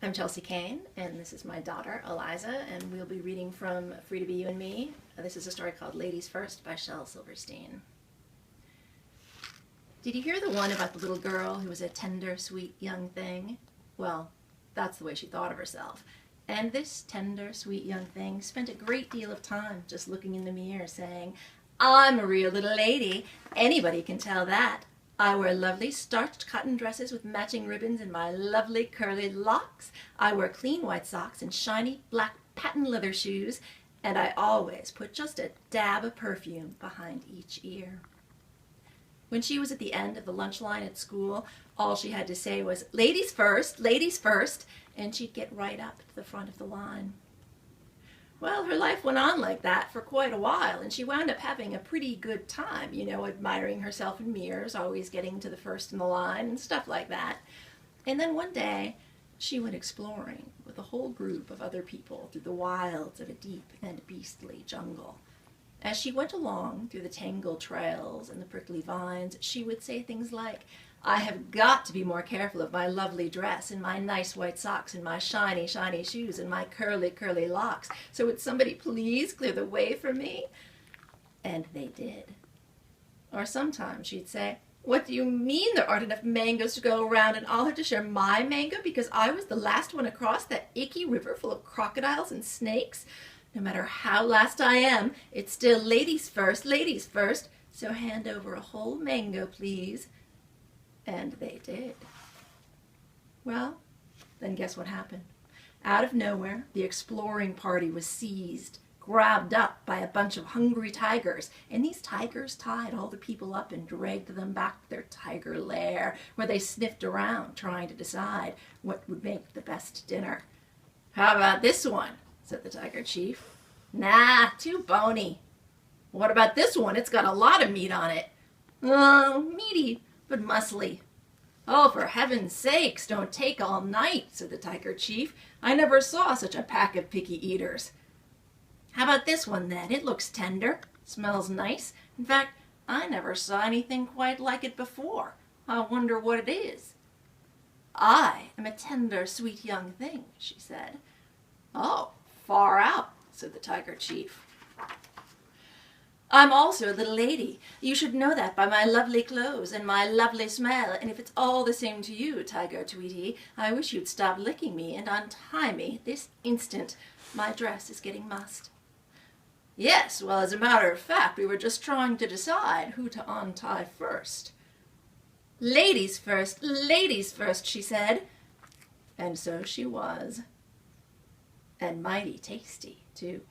I'm Chelsea Cain, and this is my daughter, Eliza, and we'll be reading from Free to Be You and Me. This is a story called Ladies First by Shel Silverstein. Did you hear the one about the little girl who was a tender, sweet young thing? Well, that's the way she thought of herself. And this tender, sweet young thing spent a great deal of time just looking in the mirror saying, "I'm a real little lady. Anybody can tell that. I wear lovely starched cotton dresses with matching ribbons and my lovely curly locks. I wear clean white socks and shiny black patent leather shoes, and I always put just a dab of perfume behind each ear." When she was at the end of the lunch line at school, all she had to say was, ladies first," and she'd get right up to the front of the line. Well, her life went on like that for quite a while, and she wound up having a pretty good time, admiring herself in mirrors, always getting to the first in the line and stuff like that. And then one day, she went exploring with a whole group of other people through the wilds of a deep and beastly jungle. As she went along through the tangled trails and the prickly vines, she would say things like, "I have got to be more careful of my lovely dress and my nice white socks and my shiny, shiny shoes and my curly, curly locks. So would somebody please clear the way for me?" And they did. Or sometimes she'd say, "What do you mean there aren't enough mangoes to go around and I'll have to share my mango because I was the last one across that icky river full of crocodiles and snakes? No matter how last I am, it's still ladies first, so hand over a whole mango, please." And they did. Well, then guess what happened? Out of nowhere, the exploring party was seized, grabbed up by a bunch of hungry tigers, and these tigers tied all the people up and dragged them back to their tiger lair, where they sniffed around trying to decide what would make the best dinner. "How about this one?" said the tiger chief. "Nah, too bony." "What about this one? It's got a lot of meat on it." "Oh, meaty, but muscly." "Oh, for heaven's sakes, don't take all night," said the tiger chief. "I never saw such a pack of picky eaters." "How about this one then? It looks tender, smells nice. In fact, I never saw anything quite like it before. I wonder what it is." "I am a tender, sweet young thing," she said. "Oh, far out," said the tiger chief. "I'm also a little lady. You should know that by my lovely clothes and my lovely smell, and if it's all the same to you, Tiger Tweety, I wish you'd stop licking me and untie me this instant. My dress is getting mussed." "Yes, well, as a matter of fact, we were just trying to decide who to untie first." Ladies first, she said. And so she was. And mighty tasty, too.